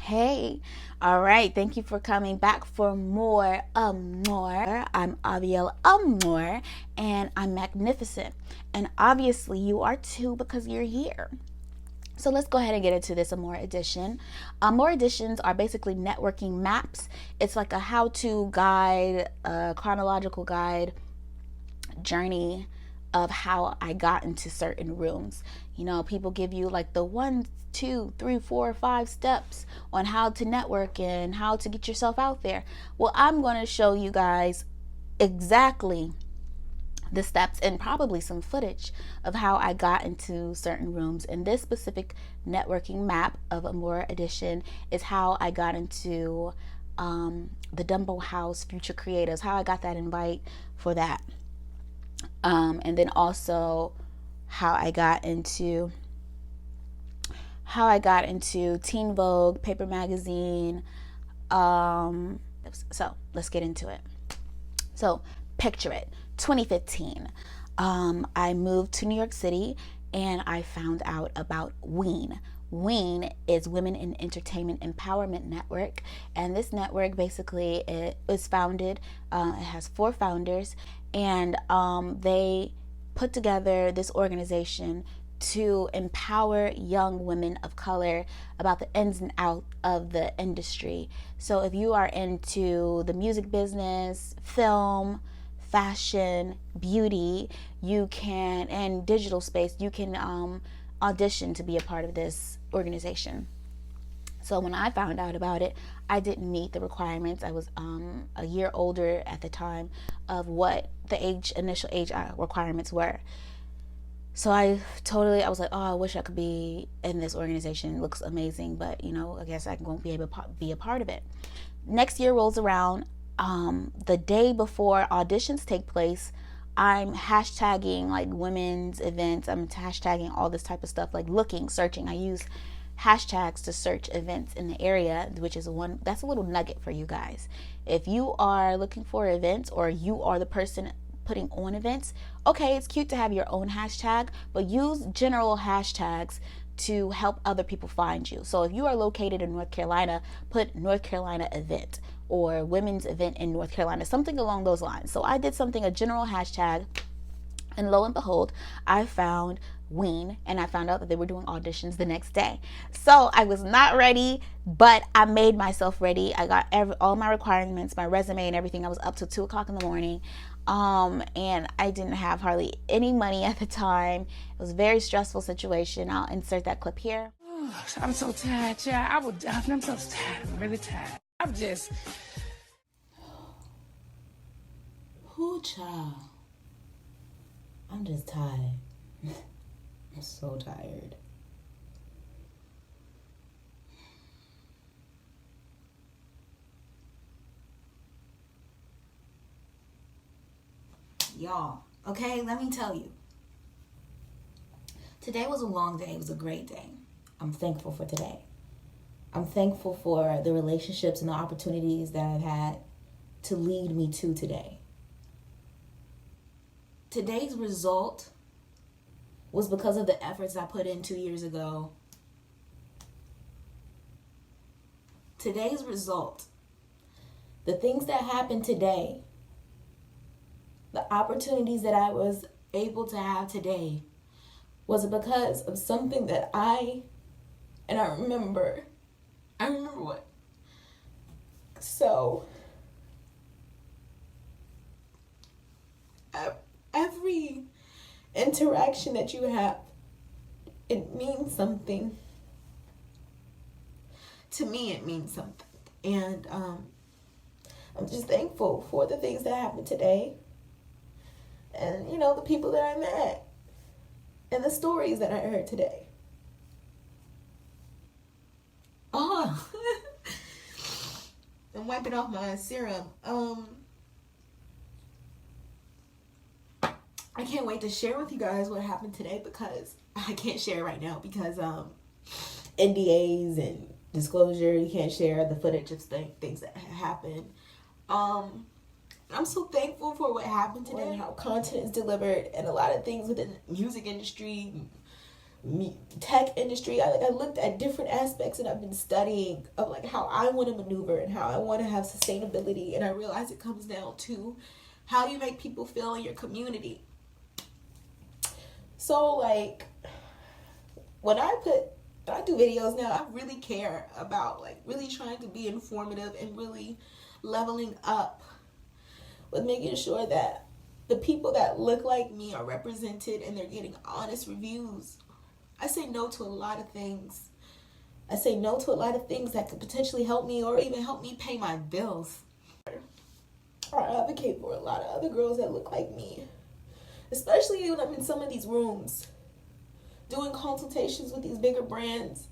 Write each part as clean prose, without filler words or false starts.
Hey, all right. Thank you for coming back for more Amor. I'm Avielle Amor, and I'm magnificent. And obviously, you are too because you're here. So let's go ahead and get into this Amor edition. Amor editions are basically networking maps. It's like a how-to guide, a chronological guide journey of how I got into certain rooms. You know, people give you like the 1, 2, 3, 4, 5 steps on how to network and how to get yourself out there. Well, I'm going to show you guys exactly the steps and probably some footage of how I got into certain rooms. And this specific networking map of Amora Edition is how I got into the Dumbo House Future Creatives, how I got that invite for that. And then also how I got into Teen Vogue, Paper Magazine. So let's get into it. So picture it, 2015. I moved to New York City and I found out about WEEN. WEEN is Women in Entertainment Empowerment Network, and this network basically it was founded. It has 4 founders, and they put together this organization to empower young women of color about the ins and outs of the industry. So if you are into the music business, film, fashion, beauty, you can, and digital space, you can audition to be a part of this organization. So when I found out about it, I didn't meet the requirements. I was a year older at the time of what the initial age requirements were. So I was like, oh, I wish I could be in this organization. It looks amazing, but I guess I won't be able to be a part of it. Next year rolls around. The day before auditions take place, I'm hashtagging like women's events. I'm hashtagging all this type of stuff, like searching. I use hashtags to search events in the area, which is that's a little nugget for you guys. If you are looking for events or you are the person putting on events, okay, it's cute to have your own hashtag, but use general hashtags to help other people find you. So if you are located in North Carolina, put North Carolina event or women's event in North Carolina, something along those lines. So I did a general hashtag, and lo and behold, I found WEEN, and I found out that they were doing auditions the next day. So I was not ready, but I made myself ready. I got all my requirements, my resume and everything. I was up till 2 o'clock in the morning. And I didn't have hardly any money at the time. It was a very stressful situation. I'll insert that clip here. I'm so tired, child. I'm so tired. I'm really tired. I'm just... Who, child? I'm just tired. I'm so tired. Y'all, okay, let me tell you. Today was a long day. It was a great day. I'm thankful for today. I'm thankful for the relationships and the opportunities that I've had to lead me to today. Today's result was because of the efforts I put in 2 years ago. Today's result, the things that happened today, the opportunities that I was able to have today, was because of something that I remember what. So, every interaction that you have, it means something. To me, it means something. And I'm just thankful for the things that happened today. And, the people that I met. And the stories that I heard today. Oh, I'm wiping off my serum. I can't wait to share with you guys what happened today, because I can't share right now because NDAs and disclosure. You can't share the footage of things that happened. I'm so thankful for what happened today and how content is delivered, and a lot of things within the music industry, tech industry. I looked at different aspects, and I've been studying of like how I want to maneuver and how I want to have sustainability. And I realize it comes down to how you make people feel in your community. So like when I do videos now, I really care about like really trying to be informative and really leveling up with making sure that the people that look like me are represented and they're getting honest reviews. I say no to a lot of things. I say no to a lot of things that could potentially help me or even help me pay my bills. I advocate for a lot of other girls that look like me, especially when I'm in some of these rooms doing consultations with these bigger brands,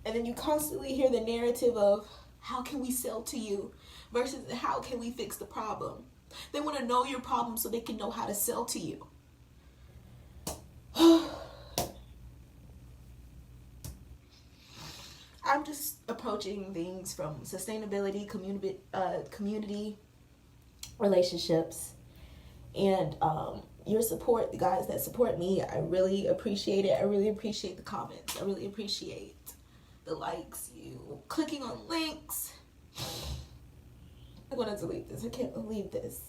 and then you constantly hear the narrative of how can we sell to you versus how can we fix the problem. They want to know your problem so they can know how to sell to you. I'm just approaching things from sustainability, community relationships, and your support, the guys that support me. I really appreciate it. I really appreciate the comments. I really appreciate the likes, you clicking on links. I'm gonna delete this. I can't believe this.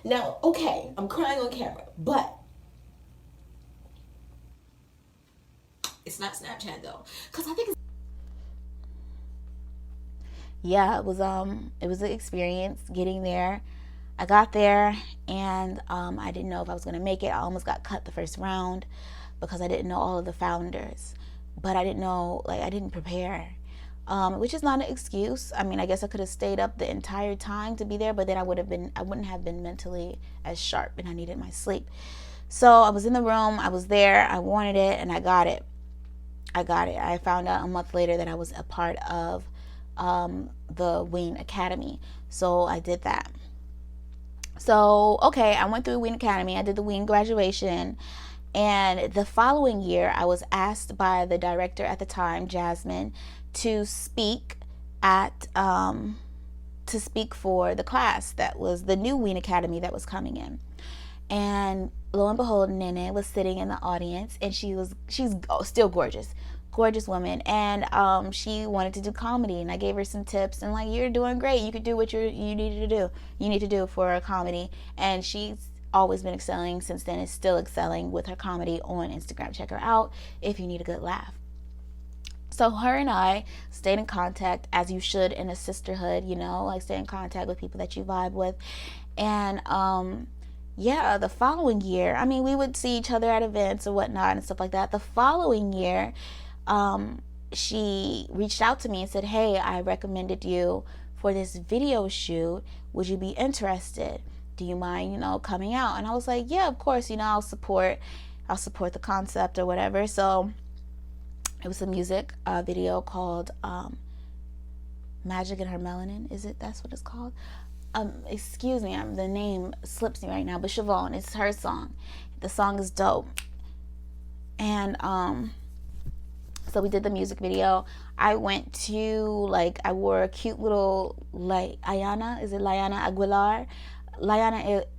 Now, okay, I'm crying on camera, but it's not Snapchat though, because I think it's yeah, it was an experience getting there. I got there, and I didn't know if I was gonna make it. I almost got cut the first round because I didn't know all of the founders, but I didn't know, like, I didn't prepare, which is not an excuse. I mean, I guess I could have stayed up the entire time to be there, but then I wouldn't have been mentally as sharp, and I needed my sleep. So I was in the room, I was there, I wanted it, and I got it. I found out a month later that I was a part of the Ween Academy, so I did that. So, okay, I went through Ween Academy. I did the Ween graduation. And the following year, I was asked by the director at the time, Jasmine, to speak for the class that was the new Ween Academy that was coming in. And lo and behold, Nene was sitting in the audience, and she's still gorgeous woman, and she wanted to do comedy, and I gave her some tips, and like, you're doing great, you could do what you need to do for a comedy. And she's always been excelling since then, is still excelling with her comedy on Instagram. Check her out if you need a good laugh. So her and I stayed in contact, as you should in a sisterhood, you know, like stay in contact with people that you vibe with. And yeah, the following year, I mean, we would see each other at events or whatnot and stuff like that. The following year, she reached out to me and said, hey, I recommended you for this video shoot. Would you be interested? Do you mind, you know, coming out? And I was like, yeah, of course, you know, I'll support the concept or whatever. So it was a music video called Magic in Her Melanin. That's what it's called? Excuse me, the name slips me right now, but Siobhan, it's her song. The song is dope. And so we did the music video. I went to, like, I wore a cute little, like, Liana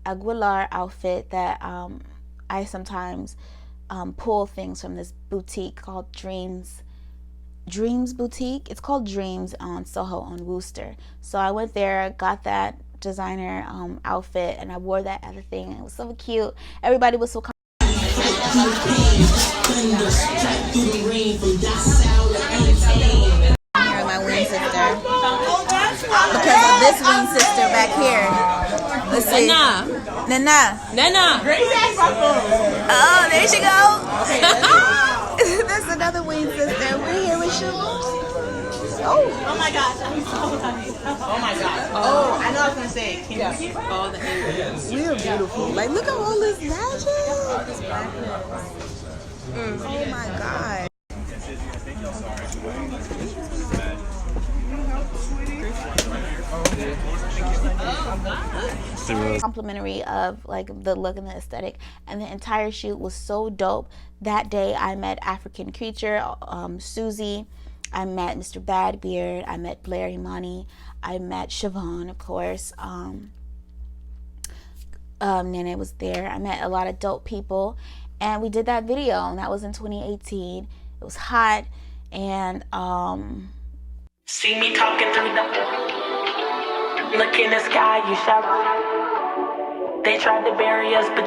Aguilar outfit that I sometimes pull things from this boutique called Dreams Boutique. It's called Dreams on Soho on Wooster. So I went there, got that designer outfit, and I wore that other thing. It was so cute. Everybody was so Here are my wing sister. Because of this wing sister back here. Let's see. Nana. Oh, there she goes. That's another wing sister. We're here with Siobhan. Oh my gosh, I'm so tired. Oh my god. Oh, I know I was gonna say, can you hear all the angles? We are beautiful. Like, look at all this magic. All this blackness. Oh my god. Complimentary of like the look and the aesthetic, and the entire shoot was so dope. That day I met African Creature, Susie, I met Mr. Badbeard, I met Blair Imani, I met Siobhan, of course. Nene was there. I met a lot of dope people, And we did that video, and that was in 2018. It was hot, and see me talking through the look in the sky, you shout. They tried to bury us, but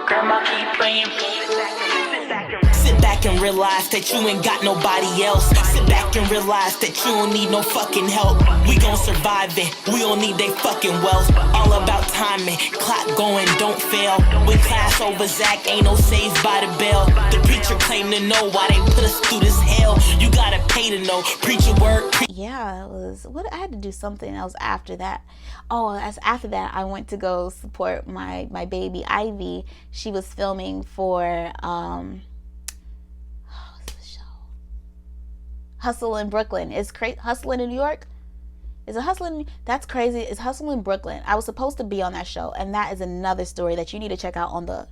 grandma keep praying. Sit back and realize that you ain't got nobody else. Sit back and realize that you don't need no fucking help. We gon' survive it, we don't need they fucking wealth. All about timing, clock going, don't fail. With class over Zach, ain't no saved by the bell. The preacher claimed to know why they put us through this hell. You gotta pay to know, preach a word. Yeah, it was, what, I had to do something else after that. Oh, as after that, I went to go support my baby Ivy. She was filming for what's the show? Hustle in Brooklyn. Is Hustling in New York? Is it Hustling? That's crazy. It's Hustle in Brooklyn. I was supposed to be on that show, and that is another story that you need to check out on the.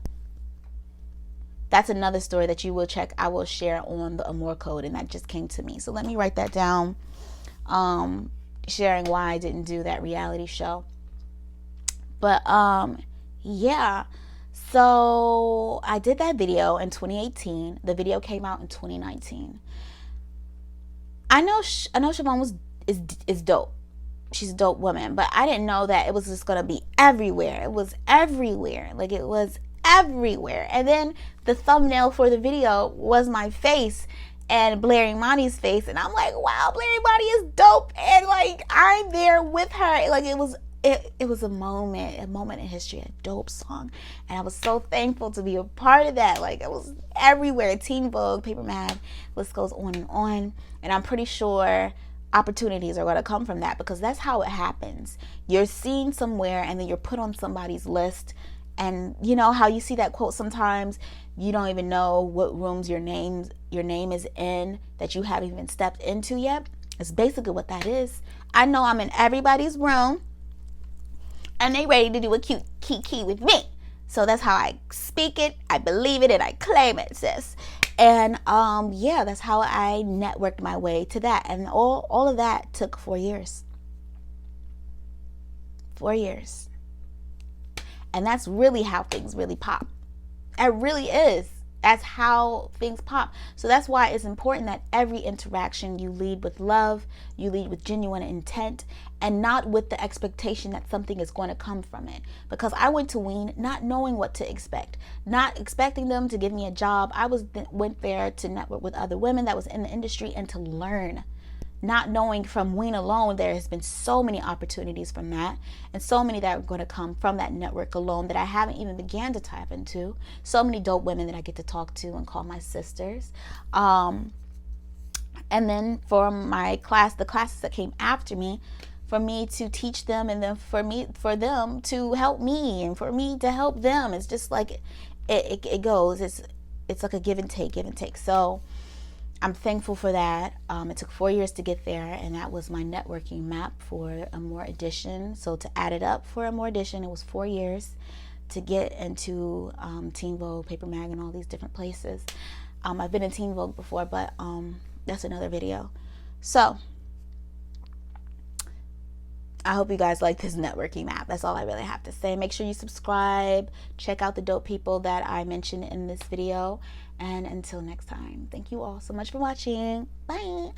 That's another story that you will check. I will share on the Amor code, and that just came to me. So let me write that down. Sharing why I didn't do that reality show. But yeah. So I did that video in 2018. The video came out in 2019. I know Siobhan is dope. She's a dope woman, but I didn't know that it was just gonna be everywhere. It was everywhere. Like, it was everywhere. And then the thumbnail for the video was my face and Blair Imani's face, and I'm like, wow, Blair Imani is dope, and like, I'm there with her. Like, it was a moment in history, a dope song, and I was so thankful to be a part of that. Like, it was everywhere. Teen Vogue, Paper Mag, list goes on, and I'm pretty sure opportunities are going to come from that, because that's how it happens. You're seen somewhere, and then you're put on somebody's list. And you know how you see that quote sometimes, you don't even know what rooms your name is in, that you haven't even stepped into yet. It's basically what that is. I know I'm in everybody's room, and they ready to do a cute kiki with me. So that's how I speak it, I believe it, and I claim it, sis. And yeah, that's how I networked my way to that. And all of that took 4 years. 4 years. And that's really how things really pop. It really is. That's how things pop. So that's why it's important that every interaction you lead with love, you lead with genuine intent, and not with the expectation that something is going to come from it. Because I went to Ween not knowing what to expect, not expecting them to give me a job. I went there to network with other women that was in the industry and to learn. Not knowing from Ween alone, there has been so many opportunities from that, and so many that are going to come from that network alone that I haven't even began to tap into. So many dope women that I get to talk to and call my sisters. And then for my class, the classes that came after me, for me to teach them, and then for them to help me, and for me to help them. It's just like it goes. It's like a give and take. So I'm thankful for that. It took 4 years to get there, and that was my networking map for Amor Edition. So to add it up for Amor Edition, it was 4 years to get into Teen Vogue, Paper Mag, and all these different places. I've been in Teen Vogue before, but that's another video. So I hope you guys like this networking map. That's all I really have to say. Make sure you subscribe. Check out the dope people that I mentioned in this video. And until next time, thank you all so much for watching. Bye.